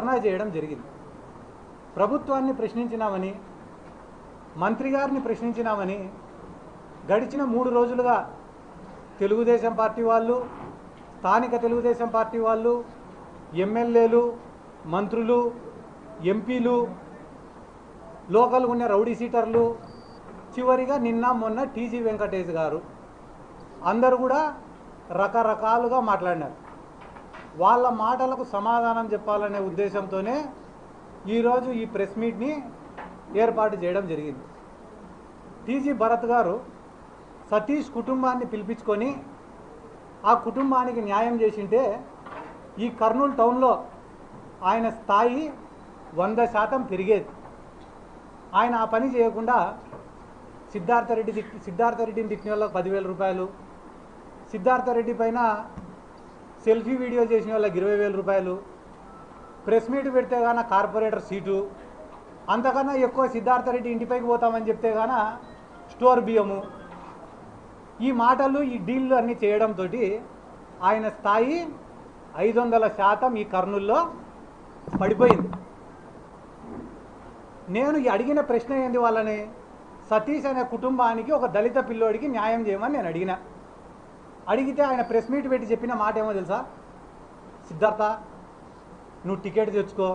ధర్నా చేయడం జరిగింది. ప్రభుత్వాన్ని ప్రశ్నించినామని, మంత్రి గారిని ప్రశ్నించినామని గడిచిన 3 రోజులుగా తెలుగుదేశం పార్టీ వాళ్ళు, స్థానిక తెలుగుదేశం పార్టీ వాళ్ళు, ఎమ్మెల్యేలు, మంత్రులు, ఎంపీలు, లోకల్ ఉన్న రౌడీ సీటర్లు, చివరిగా నిన్న మొన్న టీజీ వెంకటేష్ గారు అందరూ కూడా రకరకాలుగా మాట్లాడినారు. వాళ్ళ మాటలకు సమాధానం చెప్పాలనే ఉద్దేశంతోనే ఈరోజు ఈ ప్రెస్ మీట్ని ఏర్పాటు చేయడం జరిగింది. టీజీ భరత్ గారు సతీష్ కుటుంబాన్ని పిలిపించుకొని ఆ కుటుంబానికి న్యాయం చేసింటే ఈ కర్నూలు టౌన్లో ఆయన స్థాయి 100% పెరిగేది. ఆయన ఆ పని చేయకుండా సిద్ధార్థ రెడ్డిని తిట్టిన వాళ్ళకి 10,000 రూపాయలు, సిద్ధార్థ రెడ్డి పైన సెల్ఫీ వీడియో చేసిన వాళ్ళకి 20,000 రూపాయలు, ప్రెస్ మీట్ పెడితే గాన కార్పొరేటర్ సీటు, అంతకన్నా ఎక్కువ సిద్ధార్థ రెడ్డి ఇంటిపైకి పోతామని చెప్తే గాన స్టోర్ బియ్యము, ఈ మాటలు ఈ డీల్లు అన్నీ చేయడంతో ఆయన స్థాయి 500% ఈ కర్నూల్లో పడిపోయింది. నేను అడిగిన ప్రశ్న ఏంది, వాళ్ళని సతీష్ అనే కుటుంబానికి ఒక దళిత పిల్లోడికి న్యాయం చేయమని నేను అడిగితే ఆయన ప్రెస్ మీట్ పెట్టి చెప్పిన మాట ఏమో తెలుసా? సిద్ధార్థ, నువ్వు టికెట్ తెచ్చుకో,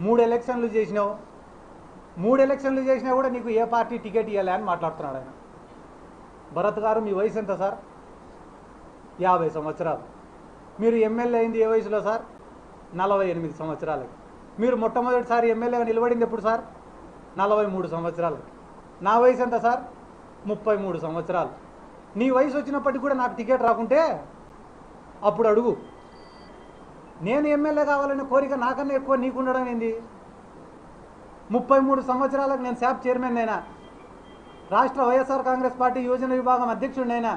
3 ఎలక్షన్లు చేసినావు, 3 ఎలక్షన్లు చేసినా కూడా నీకు ఏ పార్టీ టికెట్ ఇవ్వాలి అని మాట్లాడుతున్నాడు ఆయన. భరత్ గారు, మీ వయసు ఎంత సార్? 50 సంవత్సరాలు. మీరు ఎమ్మెల్యే అయింది ఏ వయసులో సార్? 48 సంవత్సరాలకి. మీరు మొట్టమొదటిసారి ఎమ్మెల్యేగా నిలబడింది ఎప్పుడు సార్? 43 సంవత్సరాలకి. నా వయసు ఎంత సార్? 33 సంవత్సరాలు. నీ వయసు వచ్చినప్పటికీ కూడా నాకు టికెట్ రాకుంటే అప్పుడు అడుగు. నేను ఎమ్మెల్యే కావాలనే కోరిక నాకన్నా ఎక్కువ నీకు ఉండడం ఏంది? 33 సంవత్సరాలకు నేను శాప్ చైర్మన్ అయినా, రాష్ట్ర వైఎస్ఆర్ కాంగ్రెస్ పార్టీ యోజన విభాగం అధ్యక్షుడినైనా,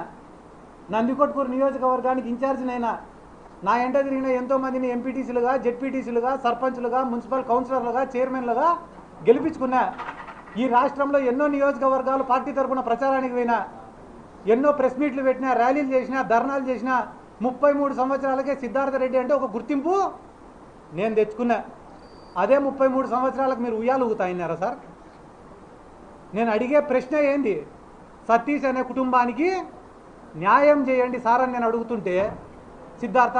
నందికొట్కూరు నియోజకవర్గానికి ఇన్ఛార్జినైనా, నా ఎంట తిరిగిన ఎంతోమందిని ఎంపీటీసీలుగా, జెడ్పీటీసీలుగా, సర్పంచులుగా, మున్సిపల్ కౌన్సిలర్లుగా, చైర్మన్లుగా గెలిపించుకున్నా. ఈ రాష్ట్రంలో ఎన్నో నియోజకవర్గాలు పార్టీ తరఫున ప్రచారానికి పోయినా, ఎన్నో ప్రెస్ మీట్లు పెట్టినా, ర్యాలీలు చేసినా, ధర్నాలు చేసినా, 33 సంవత్సరాలకే సిద్ధార్థ రెడ్డి అంటే ఒక గుర్తింపు నేను తెచ్చుకున్నా. అదే 33 సంవత్సరాలకు మీరు ఉయ్యాలు ఊగుతాయినారా సార్? నేను అడిగే ప్రశ్న ఏంది? సతీష్ అనే కుటుంబానికి న్యాయం చేయండి సార్ అని నేను అడుగుతుంటే, సిద్ధార్థ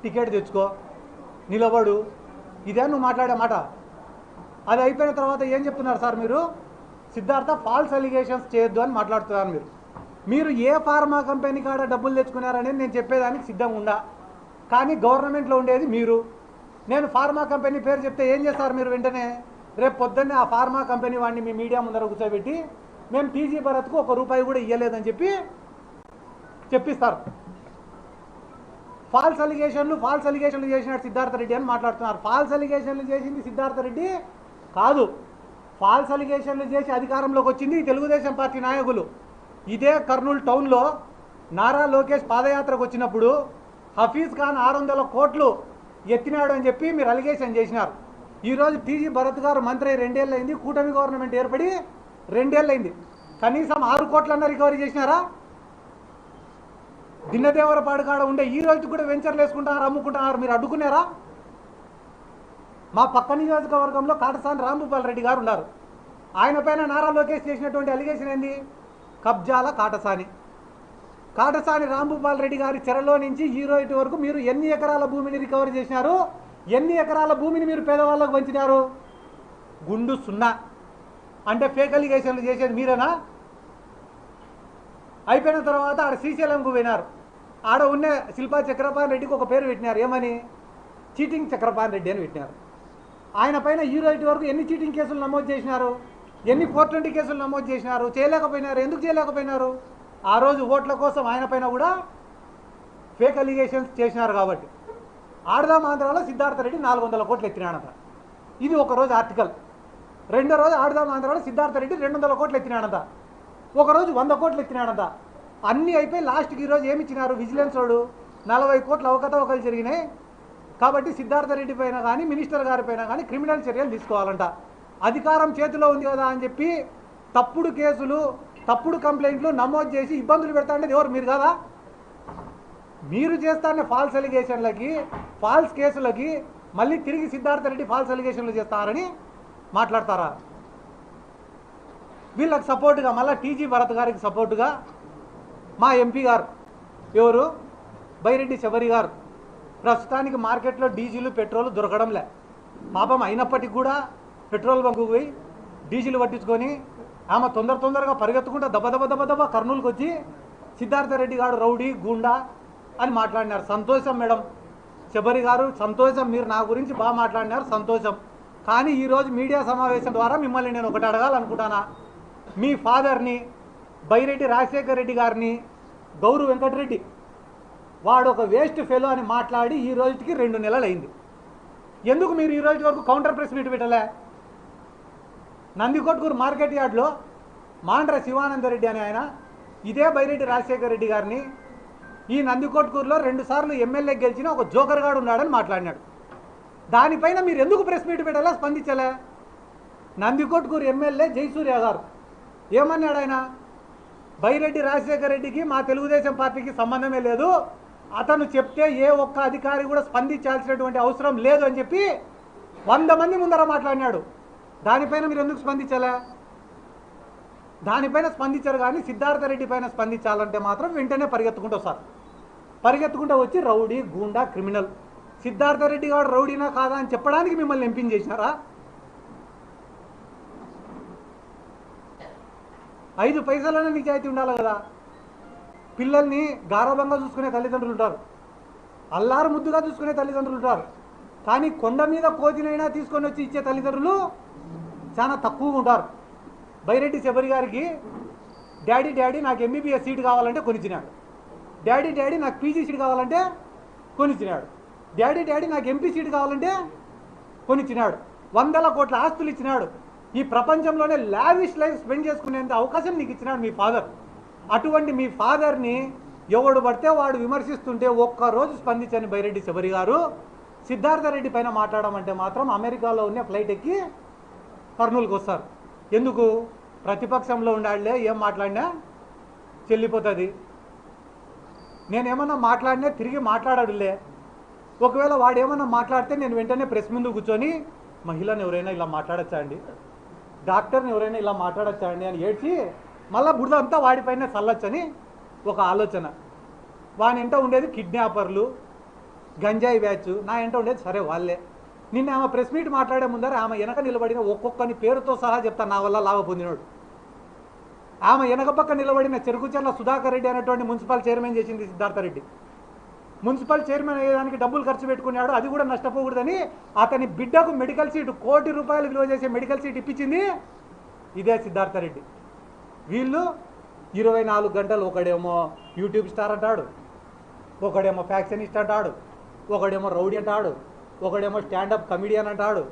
టికెట్ తెచ్చుకో, నిలబడు, ఇదే నువ్వు మాట్లాడే మాట. అది అయిపోయిన తర్వాత ఏం చెప్తున్నారు సార్ మీరు? సిద్ధార్థ ఫాల్స్ అలిగేషన్స్ చేయొద్దు అని మాట్లాడుతున్నారు. మీరు ఏ ఫార్మా కంపెనీ కాడ డబ్బులు తెచ్చుకున్నారనేది నేను చెప్పేదానికి సిద్ధంగా ఉండా, కానీ గవర్నమెంట్లో ఉండేది మీరు. నేను ఫార్మా కంపెనీ పేరు చెప్తే ఏం చేస్తారు మీరు? వెంటనే రేపు పొద్దున్నే ఆ ఫార్మా కంపెనీ వాడిని మీ మీడియా ముందర కూర్చోబెట్టి మేము టీజీ భరత్కు ₹1 కూడా ఇవ్వలేదని చెప్పిస్తారు. ఫాల్స్ అలిగేషన్లు చేసినాడు సిద్ధార్థ రెడ్డి అని మాట్లాడుతున్నారు. ఫాల్స్ అలిగేషన్లు చేసింది సిద్ధార్థ రెడ్డి కాదు. ఫాల్స్ అలిగేషన్లు చేసి అధికారంలోకి వచ్చింది తెలుగుదేశం పార్టీ నాయకులు. ఇదే కర్నూలు టౌన్లో నారా లోకేష్ పాదయాత్రకు వచ్చినప్పుడు హఫీజ్ ఖాన్ 600 కోట్లు ఎత్తినాడు అని చెప్పి మీరు అలిగేషన్ చేసినారు. ఈరోజు టీజీ భరత్ గారు మంత్రి 2 ఏళ్ళు అయింది, కూటమి గవర్నమెంట్ ఏర్పడి 2 ఏళ్ళు అయింది. కనీసం 6 కోట్లన్నా రికవరీ చేసినారా? దిన్నదేవరపాడు కాడ ఉండే ఈ రోజు కూడా వెంచర్లు వేసుకుంటున్నారు, అమ్ముకుంటున్నారు. మీరు అడ్డుకున్నారా? మా పక్క నియోజకవర్గంలో కాటసాని రాంభూపాల్ రెడ్డి గారు ఉన్నారు. ఆయన పైన నారా లోకేష్ చేసినటువంటి అలిగేషన్ ఏంది? కబ్జాల కాటసాని రాంభూపాల్ రెడ్డి గారి చెరలో నుంచి ఈ రోజు వరకు మీరు ఎన్ని ఎకరాల భూమిని రికవరీ చేసినారు? ఎన్ని ఎకరాల భూమిని మీరు పేదవాళ్ళకు పంచినారు? గుండు 0. అంటే ఫేక్ అలిగేషన్లు చేసేది మీరేనా? అయిపోయిన తర్వాత ఆడ శ్రీశైలంకు పోయినారు. ఆడ ఉన్న శిల్పా చక్రపాణి రెడ్డికి ఒక పేరు పెట్టినారు. ఏమని? చీటింగ్ చక్రపాణి రెడ్డి అని పెట్టినారు. ఆయన పైన ఈ రోజు వరకు ఎన్ని చీటింగ్ కేసులు నమోదు చేసినారు? ఎన్ని 420 కేసులు నమోదు చేసినారు? చేయలేకపోయినారు. ఎందుకు చేయలేకపోయినారు? ఆ రోజు ఓట్ల కోసం ఆయన పైన కూడా ఫేక్ అలిగేషన్స్ చేసినారు కాబట్టి. ఆడదాం ఆంధ్రాలో సిద్ధార్థ రెడ్డి 400 కోట్లు ఎత్తినాడంట. ఇది ఒకరోజు ఆర్టికల్. రెండో రోజు ఆడదాం ఆంధ్రాలో సిద్ధార్థ రెడ్డి 200 కోట్లు ఎత్తినాడంట. ఒకరోజు 100 కోట్లు ఎత్తినాడంట. అన్నీ అయిపోయి లాస్ట్కి ఈరోజు ఏమి ఇచ్చినారు? విజిలెన్స్ వాడు 40 కోట్ల అవకతవకలు జరిగినాయి కాబట్టి సిద్ధార్థ రెడ్డి పైన కానీ మినిస్టర్ గారి పైన కానీ క్రిమినల్ చర్యలు తీసుకోవాలంట. అధికారం చేతిలో ఉంది కదా అని చెప్పి తప్పుడు కేసులు, తప్పుడు కంప్లైంట్లు నమోదు చేసి ఇబ్బందులు పెడతా ఉండేది ఎవరు? మీరు కదా. మీరు చేస్తానే ఫాల్స్ అలిగేషన్లకి, ఫాల్స్ కేసులకి మళ్ళీ తిరిగి సిద్ధార్థ రెడ్డి ఫాల్స్ అలిగేషన్లు చేస్తారని మాట్లాడతారా? వీళ్ళకి సపోర్టుగా మళ్ళీ టీజీ భరత్ గారికి సపోర్టుగా మా ఎంపీ గారు ఎవరు బైరెడ్డి శబరి గారు ప్రస్తుతానికి మార్కెట్లో డీజిల్ పెట్రోల్ దొరకడంలే. పాపం అయినప్పటికీ కూడా పెట్రోల్ బంకుకు పోయి డీజిల్ పట్టించుకొని ఆమె తొందరగా పరిగెత్తుకుంటూ దెబ్బ కర్నూలుకి వచ్చి సిద్ధార్థ రెడ్డి గారు రౌడీ గూండా అని మాట్లాడినారు. సంతోషం మేడం శబరి గారు, సంతోషం, మీరు నా గురించి బాగా మాట్లాడినారు, సంతోషం. కానీ ఈరోజు మీడియా సమావేశం ద్వారా మిమ్మల్ని నేను ఒకటి అడగాలనుకుంటానా. మీ ఫాదర్ని బైరెడ్డి రాజశేఖర్ రెడ్డి గారిని గౌరు వెంకటరెడ్డి వాడు ఒక వేస్ట్ ఫెలో అని మాట్లాడి ఈ రోజుకి 2 నెలలు అయింది. ఎందుకు మీరు ఈ రోజు వరకు కౌంటర్ ప్రెస్ మీట్ పెట్టలే? నందికొట్కూరు మార్కెట్ యార్డ్లో మాండ్ర శివానందరెడ్డి అని ఆయన ఇదే బైరెడ్డి రాజశేఖర్ రెడ్డి గారిని ఈ నందికొట్కూరులో 2 సార్లు ఎమ్మెల్యే గెలిచిన ఒక జోకర్ గాడు ఉన్నాడని మాట్లాడినాడు. దానిపైన మీరు ఎందుకు ప్రెస్ మీట్ పెట్టాలా, స్పందించలే? నందికొట్కూరు ఎమ్మెల్యే జయసూర్య గారు ఏమన్నాడు? ఆయన బైరెడ్డి రాజశేఖర్ రెడ్డికి మా తెలుగుదేశం పార్టీకి సంబంధమే లేదు, అతను చెప్తే ఏ ఒక్క అధికారి కూడా స్పందించాల్సినటువంటి అవసరం లేదు అని చెప్పి 100 మంది ముందర మాట్లాడినాడు. దానిపైన మీరు ఎందుకు స్పందించలే? దానిపైన స్పందించారు. కానీ సిద్ధార్థ రెడ్డి పైన స్పందించాలంటే మాత్రం వెంటనే పరిగెత్తుకుంటూ వస్తారు. పరిగెత్తుకుంటూ వచ్చి రౌడీ గూండా క్రిమినల్. సిద్ధార్థ రెడ్డి గారు రౌడీనా కాదా అని చెప్పడానికి మిమ్మల్ని ఎంపించేసినారా? 5 పైసలైనా నిజాయితీ ఉండాలి కదా. పిల్లల్ని గారభంగా చూసుకునే తల్లిదండ్రులు ఉంటారు, అల్లారు ముద్దుగా చూసుకునే తల్లిదండ్రులు ఉంటారు. కానీ కొండ మీద కోతినైనా తీసుకొని వచ్చి ఇచ్చే తల్లిదండ్రులు చాలా తక్కువగా ఉంటారు. బైరెడ్డి శబరి గారికి డాడీ నాకు ఎంబీబీఎస్ సీట్ కావాలంటే కొనిచ్చినాడు. డాడీ నాకు పీజీ సీట్ కావాలంటే కొనిచ్చినాడు. డాడీ నాకు ఎంపీ సీట్ కావాలంటే కొనిచ్చినాడు. 100 కోట్ల ఆస్తులు ఇచ్చినాడు. ఈ ప్రపంచంలోనే లావిష్ లైఫ్ స్పెండ్ చేసుకునేంత అవకాశం నీకు ఇచ్చినాడు మీ ఫాదర్. అటువంటి మీ ఫాదర్ని ఎవడు పడితే వాడు విమర్శిస్తుంటే ఒక్కరోజు స్పందించని బైరెడ్డి శబరి గారు సిద్ధార్థ రెడ్డి పైన మాట్లాడమంటే మాత్రం అమెరికాలో ఉన్న ఫ్లైట్ ఎక్కి కర్నూలుకి వస్తారు. ఎందుకు? ప్రతిపక్షంలో ఉండాలే, ఏం మాట్లాడినా చెల్లిపోతుంది. నేనేమన్నా మాట్లాడినా తిరిగి మాట్లాడాడులే. ఒకవేళ వాడు ఏమన్నా మాట్లాడితే నేను వెంటనే ప్రెస్ ముందు కూర్చొని మహిళను ఎవరైనా ఇలా మాట్లాడచ్చా అండి, డాక్టర్ని ఎవరైనా ఇలా మాట్లాడచ్చా అండి అని ఏడ్చి మళ్ళీ బురద అంతా వాడిపైన చల్లొచ్చని ఒక ఆలోచన. వాని ఎంట ఉండేది కిడ్నాపర్లు, గంజాయి బ్యాచ్. నా ఎంట ఉండేది సరే వాళ్ళే. నిన్న ఆమె ప్రెస్ మీట్ మాట్లాడే ముందర ఆమె వెనక నిలబడిన ఒక్కొక్కని పేరుతో సహా చెప్తాను నా వల్ల లాభ పొందినోడు. ఆమె వెనక పక్క నిలబడిన చెరుకుచర్ల సుధాకర్ రెడ్డి అనేటువంటి మున్సిపల్ చైర్మన్ చేసింది సిద్ధార్థ రెడ్డి. మున్సిపల్ చైర్మన్ అయ్యేదానికి డబ్బులు ఖర్చు పెట్టుకున్నాడు, అది కూడా నష్టపోకూడదని అతని బిడ్డకు మెడికల్ సీట్ ₹1 కోటి విలువ చేసే మెడికల్ సీట్ ఇప్పించింది ఇదే సిద్ధార్థ రెడ్డి. వీళ్ళు 24 గంటలు ఒకడేమో యూట్యూబ్ స్టార్ అంటాడు, ఒకడేమో ఫ్యాక్షనిస్ట్ అంటాడు, ఒకడేమో రౌడీ అంటాడు, ఒకడేమో స్టాండప్ కమిడియన్ అంటాడు.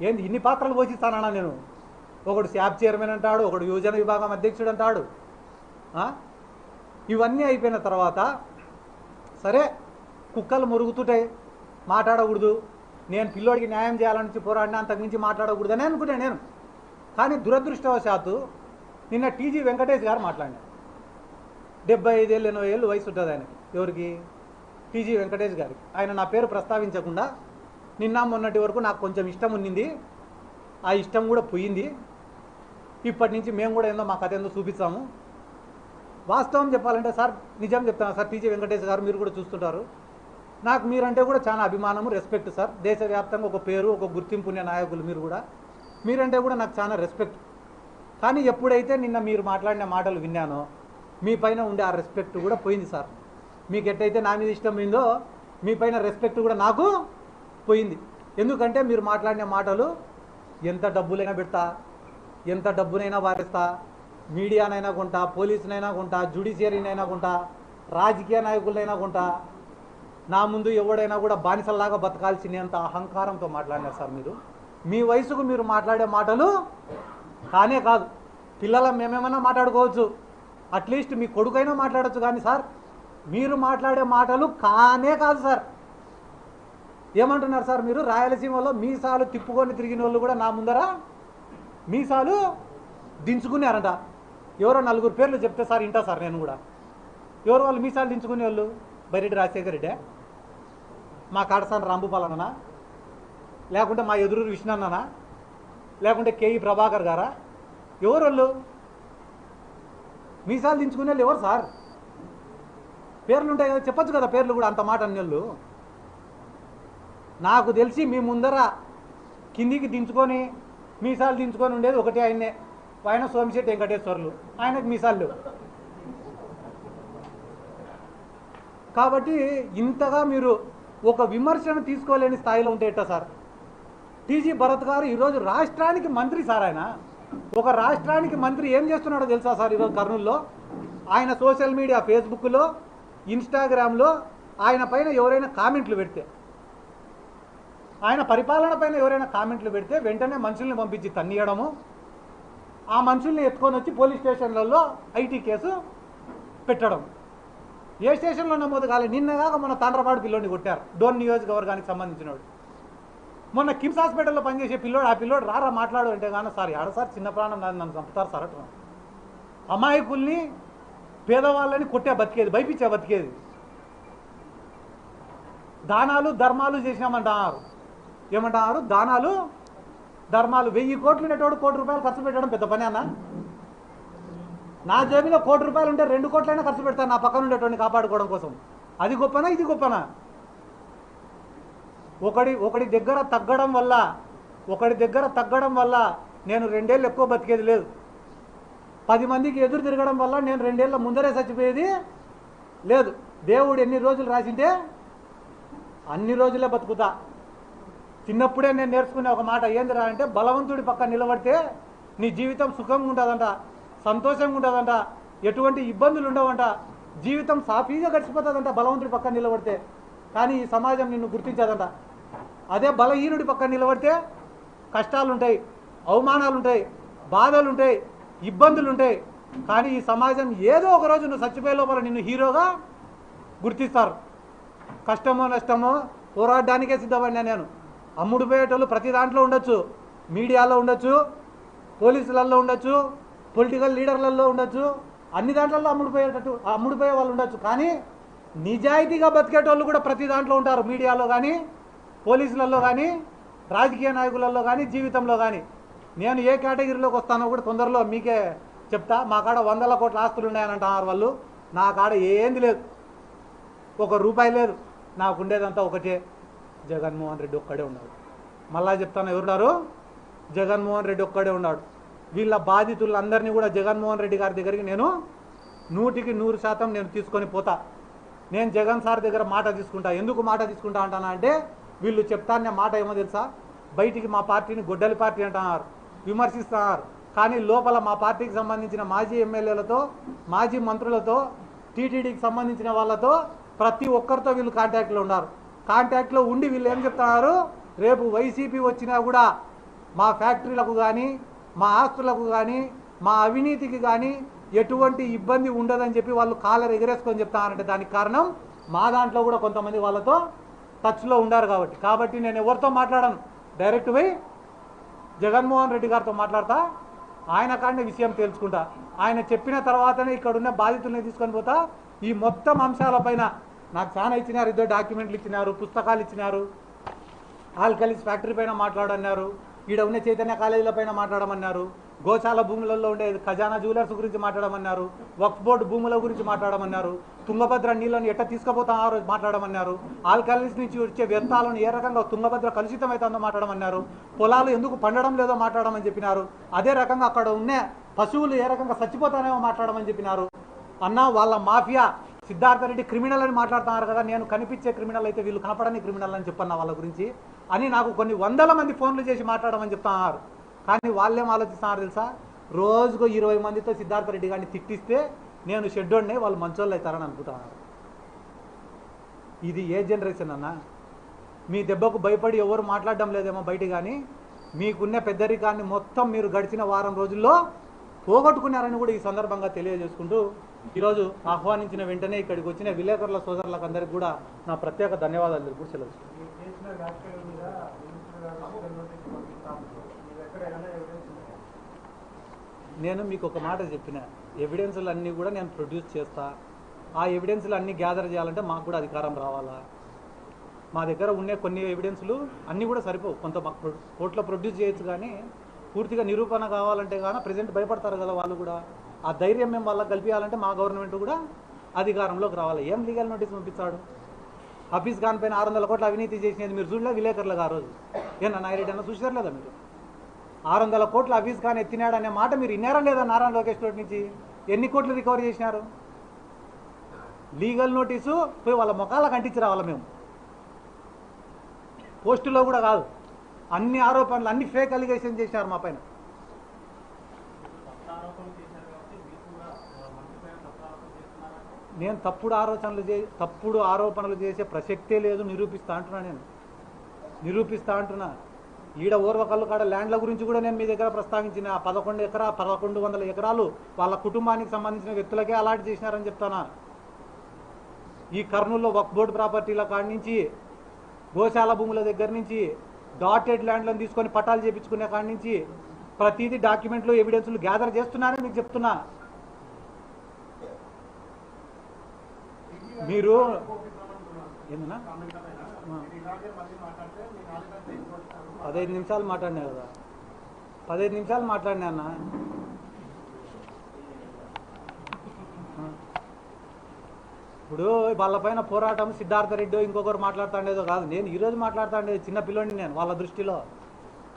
ఏంది ఇన్ని పాత్రలు పోషిస్తానన్నా నేను? ఒకడు శాప్ చైర్మన్ అంటాడు, ఒకడు యువజన విభాగం అధ్యక్షుడు అంటాడు. ఇవన్నీ అయిపోయిన తర్వాత సరే కుక్కలు మురుగుతుంటాయి, మాట్లాడకూడదు, నేను పిల్లోడికి న్యాయం చేయాలని పోరాడినా, అంతకుమించి మాట్లాడకూడదని అనుకున్నాను నేను. కానీ దురదృష్టవశాత్తు నిన్న టీజీ వెంకటేష్ గారు మాట్లాడినారు. 75 ఏళ్ళు 80 ఏళ్ళు వయసు ఉంటుంది ఆయనకి. ఎవరికి? టీజీ వెంకటేష్ గారికి. ఆయన నా పేరు ప్రస్తావించకుండా నిన్న మొన్నటి వరకు నాకు కొంచెం ఇష్టం ఉన్నింది, ఆ ఇష్టం కూడా పోయింది, ఇప్పటి నుంచి మేము కూడా ఏందో మా కథ ఏందో చూపిస్తాము. వాస్తవం చెప్పాలంటే సార్, నిజం చెప్తాను సార్, టీజీ వెంకటేష్ గారు మీరు కూడా చూస్తుంటారు, నాకు మీరంటే కూడా చాలా అభిమానము, రెస్పెక్ట్ సార్. దేశవ్యాప్తంగా ఒక పేరు, ఒక గుర్తింపు ఉన్న నాయకులు మీరు కూడా. మీరంటే కూడా నాకు చాలా రెస్పెక్ట్. కానీ ఎప్పుడైతే నిన్న మీరు మాట్లాడిన మాటలు విన్నానో మీ పైన ఉండే ఆ రెస్పెక్ట్ కూడా పోయింది సార్. మీకు ఎట్టయితే నా మీద ఇష్టం పోయిందో మీ పైన రెస్పెక్ట్ కూడా నాకు పోయింది. ఎందుకంటే మీరు మాట్లాడిన మాటలు ఎంత డబ్బులైనా పెడతా, ఎంత డబ్బునైనా వారిస్తా, మీడియానైనా కొంటా, పోలీసునైనా కొంటా, జ్యుడిషియరీనైనా కొంటా, రాజకీయ నాయకులనైనా కొంటా, నా ముందు ఎవడైనా కూడా బానిసల్లాగా బతకాల్సినంత అహంకారంతో మాట్లాడినారు సార్ మీరు. మీ వయసుకు మీరు మాట్లాడే మాటలు కానే కాదు. పిల్లల మేమేమన్నా మాట్లాడుకోవచ్చు, అట్లీస్ట్ మీ కొడుకైనా మాట్లాడచ్చు, కానీ సార్ మీరు మాట్లాడే మాటలు కానే కాదు సార్. ఏమంటున్నారు సార్ మీరు? రాయలసీమలో మీసాలు తిప్పుకొని తిరిగిన వాళ్ళు కూడా నా ముందర మీసాలు దించుకున్నారంట. ఎవరో 4 పేర్లు చెప్తే సార్ ఇంటా సార్ నేను కూడా. ఎవరు వాళ్ళు మీసాలు దించుకునే వాళ్ళు? బైరెడ్డి రాజశేఖర్ రెడ్డి, మా కాడసాని రాంభూపాలనా, లేకుంటే మా ఎదురు విష్ణన్ననా, లేకుంటే కేఈ ప్రభాకర్ గారా? ఎవరు వాళ్ళు? మీసాలు దించుకునే వాళ్ళు ఎవరు సార్? పేర్లు ఉంటాయి కదా, చెప్పచ్చు కదా పేర్లు కూడా. అంత మాట అన్నోళ్ళు నాకు తెలిసి మీ ముందర కిందికి దించుకొని మీసాలు దించుకొని ఉండేది ఒకటే ఆయన్నే. ఆయన సోమిశెట్టి వెంకటేశ్వర్లు, ఆయనకు మీసాలు. కాబట్టి ఇంతగా మీరు ఒక విమర్శను తీసుకోలేని స్థాయిలో ఉంటే ఎట్టా సార్? టీజీ భరత్ గారు ఈరోజు రాష్ట్రానికి మంత్రి సార్. ఆయన ఒక రాష్ట్రానికి మంత్రి ఏం చేస్తున్నాడో తెలుసా సార్? ఈరోజు కర్నూలులో ఆయన సోషల్ మీడియా, ఫేస్బుక్లో, ఇన్స్టాగ్రామ్లో ఆయన పైన ఎవరైనా కామెంట్లు పెడితే, ఆయన పరిపాలన పైన ఎవరైనా కామెంట్లు పెడితే వెంటనే మనుషుల్ని పంపించి తన్నియడము, ఆ మనుషుల్ని ఎత్తుకొని వచ్చి పోలీస్ స్టేషన్లలో ఐటీ కేసు పెట్టడం. ఏ స్టేషన్లో నమోదు కాలేదు. నిన్నగాక మన తాండ్రపాడు పిల్లోడిని కొట్టారు, డోన్ నియోజకవర్గానికి సంబంధించినవాడు. మొన్న కిమ్స్ హాస్పిటల్లో పనిచేసే పిల్లోడు, ఆ పిల్లోడు రారా మాట్లాడు అంటే కానీ సార్ ఆడ సార్ చిన్న ప్రాణం నన్ను చంపుతారు సార్ అట్లా. అమాయకుల్ని, పేదవాళ్ళని కొట్టే బతికేది, భయపించే బతికేది. దానాలు ధర్మాలు చేసినామంటున్నారు. ఏమంటున్నారు? దానాలు ధర్మాలు. 1000 కోట్లు ఉండేటోడు 1 కోటి రూపాయలు ఖర్చు పెట్టడం పెద్ద పని అన్న? నా జేబులో 1 కోటి రూపాయలు ఉంటే 2 కోట్లైనా ఖర్చు పెడతాను నా పక్కన ఉండేటోడిని కాపాడుకోవడం కోసం. అది గొప్పనా ఇది గొప్పనా? ఒకడి దగ్గర తగ్గడం వల్ల నేను 2 ఏళ్ళు ఎక్కువ బతికేది లేదు. 10 మందికి ఎదురు తిరగడం వల్ల నేను 2 ఏళ్ళ ముందరే చచ్చిపోయేది లేదు. దేవుడు ఎన్ని రోజులు రాసింటే అన్ని రోజులే బతుకుతా. చిన్నప్పుడే నేను నేర్చుకునే ఒక మాట ఏందిరా అంటే, బలవంతుడి పక్క నిలబడితే నీ జీవితం సుఖంగా ఉంటుందంట, సంతోషంగా ఉంటుందంట, ఎటువంటి ఇబ్బందులు ఉండవంట, జీవితం సాఫీగా గడిచిపోతుందంట బలవంతుడి పక్క నిలబడితే. కానీ ఈ సమాజం నిన్ను గుర్తించదంట. అదే బలహీనుడి పక్క నిలబడితే కష్టాలు ఉంటాయి, అవమానాలు ఉంటాయి, బాధలు ఉంటాయి, ఇబ్బందులు ఉంటాయి. కానీ ఈ సమాజం ఏదో ఒక రోజు నువ్వు చచ్చిపోయే లోపల నిన్ను హీరోగా గుర్తిస్తారు. కష్టమో నష్టమో పోరాడడానికే సిద్ధపడినా నేను. అమ్ముడు పోయేటోళ్ళు ప్రతి దాంట్లో ఉండొచ్చు, మీడియాలో ఉండొచ్చు, పోలీసులలో ఉండొచ్చు, పొలిటికల్ లీడర్లలో ఉండొచ్చు, అన్ని దాంట్లో అమ్ముడుపోయే వాళ్ళు ఉండొచ్చు. కానీ నిజాయితీగా బతికేటోళ్ళు కూడా ప్రతి దాంట్లో ఉంటారు, మీడియాలో కానీ, పోలీసులలో కానీ, రాజకీయ నాయకులలో కానీ, జీవితంలో కానీ. నేను ఏ కేటగిరీలోకి వస్తానో కూడా తొందరలో మీకే చెప్తా. మా కాడ 100 కోట్ల ఆస్తులు ఉన్నాయని అంటున్నారు వాళ్ళు. నా కాడ ఏంది లేదు, 1 రూపాయి లేదు. నాకు ఉండేదంతా ఒకటే, జగన్మోహన్ రెడ్డి ఒక్కడే ఉన్నాడు. మళ్ళా చెప్తాను, ఎవరున్నారు? జగన్మోహన్ రెడ్డి ఒక్కడే ఉన్నాడు. వీళ్ళ బాధితులందరినీ కూడా జగన్మోహన్ రెడ్డి గారి దగ్గరికి నేను 100కి 100% నేను తీసుకొని పోతా. నేను జగన్ సార్ దగ్గర మాట తీసుకుంటా. ఎందుకు మాట తీసుకుంటా అంటానా అంటే, వీళ్ళు చెప్తానే మాట ఏమో తెలుసా? బయటికి మా పార్టీని గొడ్డలి పార్టీ అంటున్నారు, విమర్శిస్తున్నారు. కానీ లోపల మా పార్టీకి సంబంధించిన మాజీ ఎమ్మెల్యేలతో, మాజీ మంత్రులతో, టీటీడీకి సంబంధించిన వాళ్ళతో ప్రతి ఒక్కరితో వీళ్ళు కాంటాక్ట్లో ఉన్నారు. కాంటాక్ట్లో ఉండి వీళ్ళు ఏం చెప్తున్నారు? రేపు వైసీపీ వచ్చినా కూడా మా ఫ్యాక్టరీలకు కానీ, మా ఆస్తులకు కానీ, మా అవినీతికి కానీ ఎటువంటి ఇబ్బంది ఉండదని చెప్పి వాళ్ళు కాలర్ ఎగరేసుకొని చెప్తానంటే దానికి కారణం మా దాంట్లో కూడా కొంతమంది వాళ్ళతో టచ్లో ఉండారు కాబట్టి నేను ఎవరితో మాట్లాడను, డైరెక్ట్ పోయి జగన్మోహన్ రెడ్డి గారితో మాట్లాడతా. ఆయన కాడనే విషయం తెలుసుకుంటా. ఆయన చెప్పిన తర్వాతనే ఇక్కడ ఉన్న బాధితుల్ని తీసుకొని పోతా. ఈ మొత్తం అంశాలపైన నాకు చాలా ఇచ్చినారు, 2 డాక్యుమెంట్లు ఇచ్చినారు, పుస్తకాలు ఇచ్చినారు. ఆల్కలీస్ ఫ్యాక్టరీ పైన మాట్లాడన్నారు, ఈడ ఉన్న చైతన్య కాలేజీల పైన మాట్లాడమన్నారు, గోశాల భూములలో ఉండే ఖజానా జ్యువెలర్స్ గురించి మాట్లాడమన్నారు, వక్ఫ్ బోర్డు భూముల గురించి మాట్లాడమన్నారు, తుంగభద్ర నీళ్ళను ఎట్ట తీసుకుపోతారో మాట్లాడమన్నారు, ఆల్కలీస్ నుంచి వచ్చే వ్యర్థాలను ఏ రకంగా తుంగభద్ర కలుషితం అవుతుందో మాట్లాడమన్నారు, పొలాలు ఎందుకు పండడం లేదో మాట్లాడమని చెప్పినారు. అదే రకంగా అక్కడ ఉన్న పశువులు ఏ రకంగా చచ్చిపోతానేమో మాట్లాడమని చెప్పినారు. అన్న వాళ్ళ మాఫియా సిద్ధార్థ రెడ్డి క్రిమినల్ అని మాట్లాడుతున్నారు కదా, నేను కనిపించే క్రిమినల్ అయితే వీళ్ళు కనపడని క్రిమినల్ అని చెప్పన్నా వాళ్ళ గురించి అని నాకు కొన్ని 100 మంది ఫోన్లు చేసి మాట్లాడమని చెప్తున్నారు. కానీ వాళ్ళేం ఆలోచిస్తున్నారు తెలుసా? రోజుకు 20 మందితో సిద్ధార్థ రెడ్డి గారిని తిట్టిస్తే నేను షెడ్యూల్ని వాళ్ళు మంచోళ్ళు అవుతారని అనుకుంటున్నారు. ఇది ఏ జనరేషన్ అన్న? మీ దెబ్బకు భయపడి ఎవరు మాట్లాడడం లేదేమో బయట, కానీ మీకున్న పెద్దరికాన్ని మొత్తం మీరు గడిచిన వారం రోజుల్లో పోగొట్టుకున్నారని కూడా ఈ సందర్భంగా తెలియజేసుకుంటూ ఈరోజు ఆహ్వానించిన వెంటనే ఇక్కడికి వచ్చిన విలేకరుల సోదరులకు అందరికీ కూడా నా ప్రత్యేక ధన్యవాదాలు తెలుపు సెలవు. నేను మీకు ఒక మాట చెప్పిన, ఎవిడెన్సులు అన్నీ కూడా నేను ప్రొడ్యూస్ చేస్తా. ఆ ఎవిడెన్సులు అన్నీ గ్యాదర్ చేయాలంటే మాకు కూడా అధికారం రావాలా? మా దగ్గర ఉండే కొన్ని ఎవిడెన్స్లు అన్నీ కూడా సరిపోవు. కొంత కోర్టులో ప్రొడ్యూస్ చేయొచ్చు, కానీ పూర్తిగా నిరూపణ కావాలంటే కానీ ప్రజెంట్ భయపడతారు కదా వాళ్ళు కూడా. ఆ ధైర్యం మేము వాళ్ళకి కల్పించాలంటే మా గవర్నమెంట్ కూడా అధికారంలోకి రావాలి. ఏం లీగల్ నోటీస్ పంపించాడు? హఫీజ్ ఖాన్ పైన 600 కోట్ల అవినీతి చేసినది మీరు చూడలే? విలేకరులుగా ఆ రోజు ఏనా నాయరెడ్డి అన్న చూసారు లేదా? మీరు 600 కోట్ల హఫీజ్ ఖాన్ ఎత్తినాడు అనే మాట మీరు విన్నారా లేదా? నారా లోకేష్ తోటి నుంచి ఎన్ని కోట్లు రికవరీ చేసినారు? లీగల్ నోటీసు పోయి వాళ్ళ ముఖాలకు అంటించి రావాలి మేము. పోస్టులో కూడా కాదు, అన్ని ఆరోపణలు, అన్ని ఫేక్ అలిగేషన్ చేసినారు మా పైన. నేను తప్పుడు ఆరోపణలు చేసే ప్రసక్తే లేదు. నిరూపిస్తా అంటున్నా. ఈడ ఓర్వకల్లు కాడ ల్యాండ్ల గురించి కూడా నేను మీ దగ్గర ప్రస్తావించిన. 1100 ఎకరాలు వాళ్ళ కుటుంబానికి సంబంధించిన వ్యక్తులకే అలాట్ చేసినారని చెప్తానా. ఈ కర్నూలులో వక్ఫ్ బోర్డు ప్రాపర్టీల కాడి నుంచి, గోశాల భూముల దగ్గర నుంచి, డాటెడ్ ల్యాండ్లను తీసుకొని పట్టాలు చేయించుకునే కాడి నుంచి ప్రతిదీ డాక్యుమెంట్లు, ఎవిడెన్స్లు గ్యాదర్ చేస్తున్నారని మీకు చెప్తున్నా. మీరు ఏందన్నా 15 నిమిషాలు మాట్లాడినా కదా, 15 నిమిషాలు మాట్లాడినా అన్న. ఇప్పుడు వాళ్ళపైన పోరాటం సిద్ధార్థ రెడ్డి ఇంకొకరు మాట్లాడుతుండేదో కాదు. నేను ఈరోజు మాట్లాడుతుండేది చిన్న పిల్లోని. నేను వాళ్ళ దృష్టిలో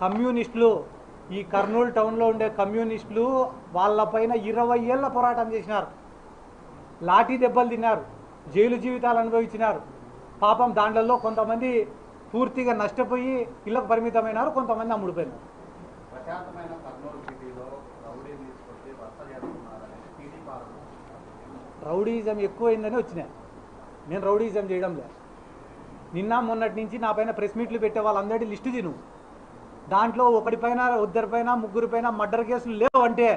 కమ్యూనిస్టులు, ఈ కర్నూలు టౌన్లో ఉండే కమ్యూనిస్టులు వాళ్ళపైన 20 ఏళ్ళ పోరాటం చేసినారు. లాఠీ దెబ్బలు తిన్నారు, జైలు జీవితాలు అనుభవించినారు. పాపం దాంట్లో కొంతమంది పూర్తిగా నష్టపోయి ఇళ్లకు పరిమితమైనారు, కొంతమంది అమ్ముడిపోయినారు. రౌడీజం ఎక్కువైందని వచ్చినా. నేను రౌడీజం చేయడం లేదు. నిన్న మొన్నటి నుంచి నా పైన ప్రెస్ మీట్లు పెట్టే వాళ్ళందరి లిస్టు తిను. దాంట్లో ఒకటిపైన, ఇద్దరిపైన, ముగ్గురిపైన మర్డర్ కేసులు లేవు అంటే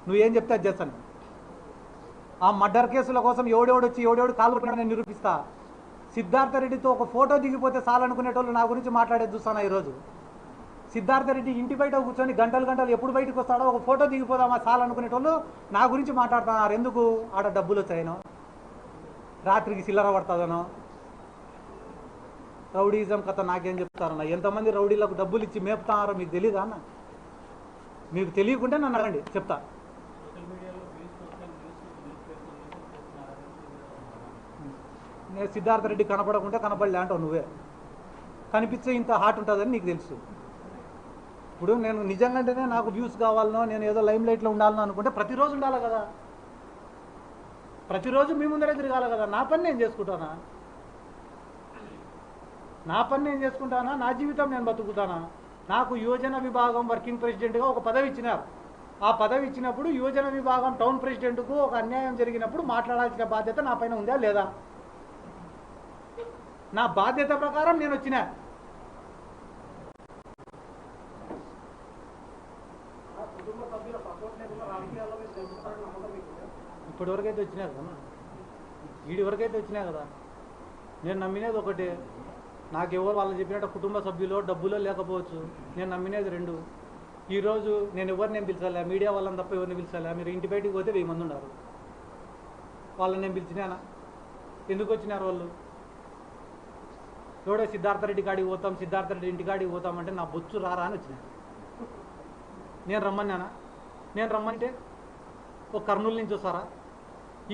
నువ్వేం చెప్తే అది చేస్తాను. ఆ మర్డర్ కేసుల కోసం ఎవడెవడు కాలు పట్టినా నిరూపిస్తా. సిద్ధార్థ రెడ్డితో ఒక ఫోటో దిగిపోతే చాలనుకునేటోళ్ళు నా గురించి మాట్లాడేది చూస్తాను. ఈరోజు సిద్ధార్థ రెడ్డి ఇంటి బయట కూర్చొని గంటలు ఎప్పుడు బయటకు వస్తాడో ఒక ఫోటో దిగిపోదామా చాలనుకునేటోళ్ళు నా గురించి మాట్లాడుతున్నారు. ఎందుకు? ఆడ డబ్బులు వచ్చాయనో, రాత్రికి చిల్లర పడుతుందనో. రౌడీజం కథ నాకేం చెప్తారన్న? ఎంతమంది రౌడీలకు డబ్బులు ఇచ్చి మేపుతున్నారో మీకు తెలీదా అన్న? మీకు తెలియకుంటే నన్ను అడగండి, చెప్తా. నేను సిద్ధార్థ రెడ్డి కనపడకుంటే కనపడలే అంటావు నువ్వే. కనిపించే ఇంత హార్ట్ ఉంటుందని నీకు తెలుసు. ఇప్పుడు నేను నిజంగానే నాకు వ్యూస్ కావాలనో, నేను ఏదో లైమ్ లైట్లో ఉండాలనో అనుకుంటే ప్రతిరోజు ఉండాలి కదా, ప్రతిరోజు మీ ముందరే తిరగాలి కదా. నా పని నేను చేసుకుంటానా? నా జీవితం నేను బతుకుతానా? నాకు యువజన విభాగం వర్కింగ్ ప్రెసిడెంట్గా ఒక పదవి ఇచ్చినారు. ఆ పదవి ఇచ్చినప్పుడు యువజన విభాగం టౌన్ ప్రెసిడెంట్కు ఒక అన్యాయం జరిగినప్పుడు మాట్లాడాల్సిన బాధ్యత నా పైన ఉందా లేదా? నా బాధ్యత ప్రకారం నేను వచ్చినా. ఇప్పటివరకైతే వచ్చినా కదా, వీడి వరకైతే వచ్చినా కదా. నేను నమ్మినేది ఒకటే, నాకెవరు వాళ్ళు చెప్పినట్టు కుటుంబ సభ్యులో డబ్బులో లేకపోవచ్చు. నేను నమ్మినేది 2. ఈరోజు నేను ఎవరిని పిలిచాలా? మీడియా వాళ్ళని తప్ప ఎవరిని పిలిచాలా? మీరు ఇంటి బయటికి పోతే 1000 మంది ఉన్నారు. వాళ్ళని నేను పిలిచినానా? ఎందుకు వచ్చినారు వాళ్ళు? ఎవడో సిద్ధార్థ రెడ్డి కాడికి పోతాం, సిద్ధార్థ రెడ్డి ఇంటి కాడికి పోతామంటే నా బొచ్చు రారా అని వచ్చినా. నేను రమ్మన్నానా? నేను రమ్మంటే ఒక కర్నూలు నుంచి వస్తారా?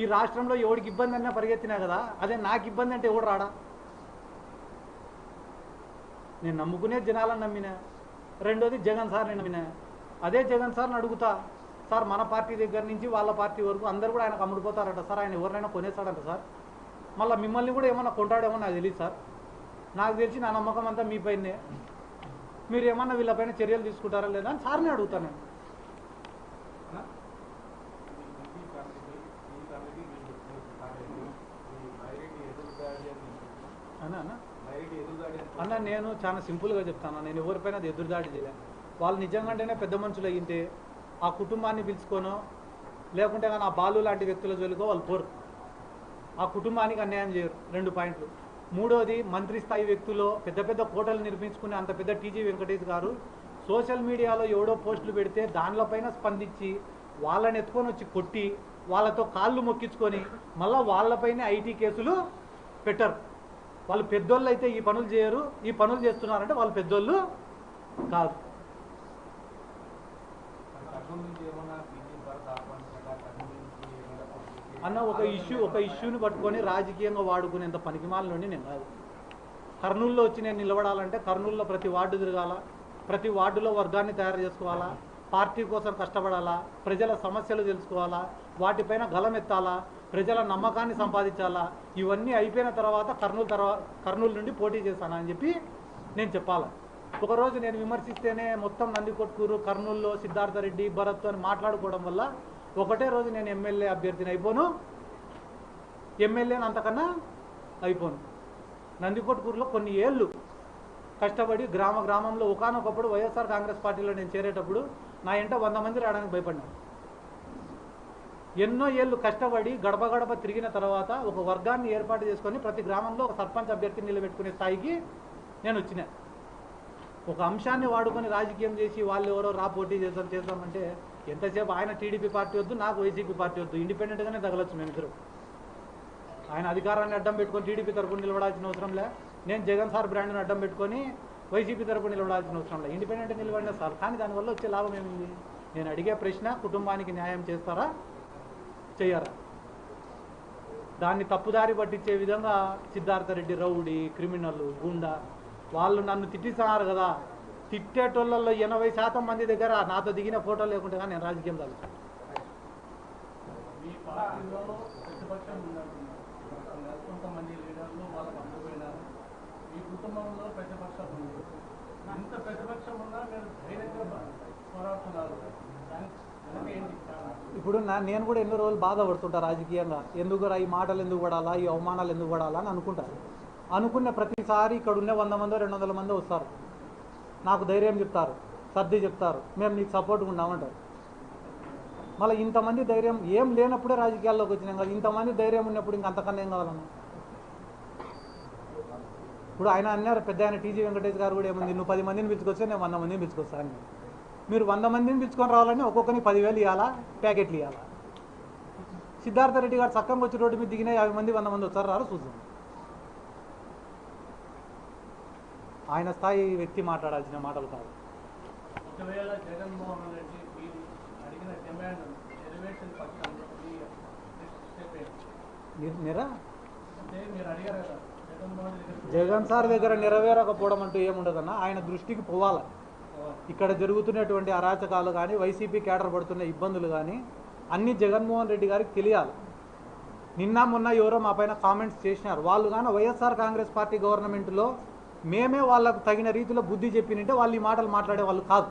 ఈ రాష్ట్రంలో ఎవడికి ఇబ్బంది అన్నా పరిగెత్తినా కదా. అదే నాకు ఇబ్బంది అంటే ఎవడు రాడా? నేను నమ్ముకునే జనాలను నమ్మినా. రెండోది జగన్ సార్ని నమ్మినా. అదే జగన్ సార్ని అడుగుతా, సార్ మన పార్టీ దగ్గర నుంచి వాళ్ళ పార్టీ వరకు అందరూ కూడా ఆయనకు అమ్ముడుపోతారట సార్, ఆయన ఎవరినైనా కొనేస్తాడంట సార్, మళ్ళీ మిమ్మల్ని కూడా ఏమన్నా కొంటాడేమో నాకు తెలియదు సార్. నాకు తెలిసి నా నమ్మకం అంతా మీ పైనే. మీరు ఏమన్నా వీళ్ళపైన చర్యలు తీసుకుంటారా లేదా అని సార్ని అడుగుతాను నేను. అన్న నేను చాలా సింపుల్గా చెప్తాను. నేను ఎవరిపైన అది ఎదురుదాడి చేయలే. వాళ్ళు నిజంగానే పెద్ద మనుషులు అయ్యింటే ఆ కుటుంబాన్ని పిలుచుకోనో లేకుంటే కానీ ఆ బాలు లాంటి వ్యక్తుల జోలికో వాళ్ళు పోరు. ఆ కుటుంబానికి అన్యాయం చేయరు. 2 పాయింట్లు. మూడోది, మంత్రి స్థాయి వ్యక్తులు పెద్ద పెద్ద కోటలు నిర్మించుకునే అంత పెద్ద టీజీ వెంకటేష్ గారు సోషల్ మీడియాలో ఎవడో పోస్టులు పెడితే దానిపైన స్పందించి వాళ్ళని ఎత్తుకొని వచ్చి కొట్టి వాళ్ళతో కాళ్ళు మొక్కించుకొని మళ్ళీ వాళ్ళపైన ఐటీ కేసులు పెట్టరు. వాళ్ళు పెద్దోళ్ళు అయితే ఈ పనులు చేయరు, ఈ పనులు చేస్తున్నారంటే వాళ్ళు పెద్దోళ్ళు కాదు. అన్న ఒక ఇష్యూని పట్టుకొని రాజకీయంగా వాడుకునేంత పనికిమాలని నేను కాదు. కర్నూలులో వచ్చి నేను నిలబడాలంటే కర్నూలులో ప్రతి వార్డు తిరగాల, ప్రతి వార్డులో వర్గాన్ని తయారు చేసుకోవాలా, పార్టీ కోసం కష్టపడాలా, ప్రజల సమస్యలు తెలుసుకోవాలా, వాటిపైన గలమెత్తాలా, ప్రజల నమ్మకాన్ని సంపాదించాలా. ఇవన్నీ అయిపోయిన తర్వాత కర్నూలు నుండి పోటీ చేశాను అని చెప్పి నేను చెప్పాలి. ఒకరోజు నేను విమర్శిస్తేనే మొత్తం నందికొట్కూరు, కర్నూలులో సిద్ధార్థరెడ్డి, భరత్ అని మాట్లాడుకోవడం వల్ల ఒకటే రోజు నేను ఎమ్మెల్యే అభ్యర్థిని అయిపోను, ఎమ్మెల్యేని అంతకన్నా అయిపోను. నందికొట్కూరులో కొన్ని ఏళ్ళు కష్టపడి గ్రామంలో ఒకానొకప్పుడు వైఎస్ఆర్ కాంగ్రెస్ పార్టీలో నేను చేరేటప్పుడు నా ఇంట 100 మంది రావడానికి భయపడ్డాను. ఎన్నో ఏళ్ళు కష్టపడి గడప గడప తిరిగిన తర్వాత ఒక వర్గాన్ని ఏర్పాటు చేసుకొని ప్రతి గ్రామంలో ఒక సర్పంచ్ అభ్యర్థిని నిలబెట్టుకునే స్థాయికి నేను వచ్చిన. ఒక అంశాన్ని వాడుకొని రాజకీయం చేసి వాళ్ళు ఎవరో పోటీ చేద్దామంటే ఎంతసేపు ఆయన టీడీపీ పార్టీ వద్దు, నాకు వైసీపీ పార్టీ వద్దు, ఇండిపెండెంట్గానే తగలచ్చు మేమిద్దరు. ఆయన అధికారాన్ని అడ్డం పెట్టుకొని టీడీపీ తరపున నిలబడాల్సిన అవసరం లే, నేను జగన్ సార్ బ్రాండ్ని అడ్డం పెట్టుకొని వైసీపీ తరపున నిలబడాల్సిన అవసరం లే, ఇండిపెండెంట్ నిలబడినా సార్. కానీ దానివల్ల వచ్చే లాభం ఏమింది? నేను అడిగే ప్రశ్న, కుటుంబానికి న్యాయం చేస్తారా చెయ్యరా? దాన్ని తప్పుదారి పట్టించే విధంగా సిద్ధార్థరెడ్డి రౌడీ, క్రిమినల్, గుండా వాళ్ళు నన్ను తిట్టిస్తున్నారు కదా. తిట్టేటోళ్ళల్లో 80% మంది దగ్గర నాతో దిగిన ఫోటో లేకుంటే కానీ నేను రాజకీయం తగ్గుతాను. కొంతమంది లీడర్లు వాళ్ళకు అందపోయినారు. ఈ కుటుంబంలో ప్రతిపక్షం ఉంది. ఇంత ప్రతిపక్షం ఉన్నా మీరు ధైర్యంగా పోరాడుతున్నారు. ఇప్పుడు నేను కూడా ఎన్నో రోజులు బాధపడుతుంటా రాజకీయంగా. ఎందుకు ఈ మాటలు ఎందుకు పడాలా, ఈ అవమానాలు ఎందుకు పడాలా అని అనుకుంటారు. అనుకున్న ప్రతిసారి ఇక్కడ ఉన్న 100 మందో 200 మందో వస్తారు, నాకు ధైర్యం చెప్తారు, సర్ది చెప్తారు, మేము నీకు సపోర్ట్గా ఉన్నామంటారు. మళ్ళీ ఇంతమంది ధైర్యం ఏం లేనప్పుడే రాజకీయాల్లోకి వచ్చినాం కదా, ఇంతమంది ధైర్యం ఉన్నప్పుడు ఇంకంతకన్నా ఏం కావాలన్నా? ఇప్పుడు ఆయన అన్నారు, పెద్ద ఆయన టీజీ వెంకటేష్ గారు కూడా ఏముంది, నువ్వు 10 మందిని పిలుచుకొస్తే నేను 100 మందిని పిలుచుకొస్తాను. మీరు 100 మందిని పిలుచుకొని రావాలని ఒక్కొక్కరికి 10,000 ఇవ్వాలా, ప్యాకెట్లు ఇవ్వాలా? సిద్ధార్థరెడ్డి గారు చక్కగా వచ్చి రోడ్డు మీద దిగిన 50 మంది 100 మంది వచ్చారు రారు చూద్దాం. ఆయన స్థాయి వ్యక్తి మాట్లాడాల్సిన మాటలు కాదు. ఒకవేళ జగన్మోహన్ రెడ్డి మీరు అడిగిన డిమాండ్ నెరవేర్చిన పక్షంలో మీరు అడిగారు కదా, జగన్ సార్ దగ్గర నెరవేరకపోవడం అంటూ ఏముండదన్నా. ఆయన దృష్టికి పోవాలి. ఇక్కడ జరుగుతున్నటువంటి అరాచకాలు కానీ, వైసీపీ కేడర్ పడుతున్న ఇబ్బందులు కానీ అన్నీ జగన్మోహన్ రెడ్డి గారికి తెలియాలి. నిన్న మొన్న ఎవరో మా పైన కామెంట్స్ చేసినారు. వాళ్ళు కానీ వైఎస్ఆర్ కాంగ్రెస్ పార్టీ గవర్నమెంట్లో మేమే వాళ్ళకు తగిన రీతిలో బుద్ధి చెప్పినంటే వాళ్ళు ఈ మాటలు మాట్లాడే వాళ్ళు కాదు.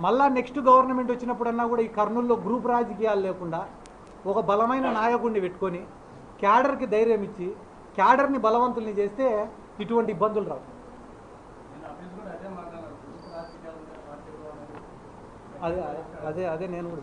మళ్ళా నెక్స్ట్ గవర్నమెంట్ వచ్చినప్పుడన్నా కూడా ఈ కర్నూలులో గ్రూప్ రాజకీయాలు లేకుండా ఒక బలమైన నాయకుడిని పెట్టుకొని క్యాడర్కి ధైర్యం ఇచ్చి క్యాడర్ని బలవంతుల్ని చేస్తే ఇటువంటి ఇబ్బందులు రావు. అదే నేను కూడా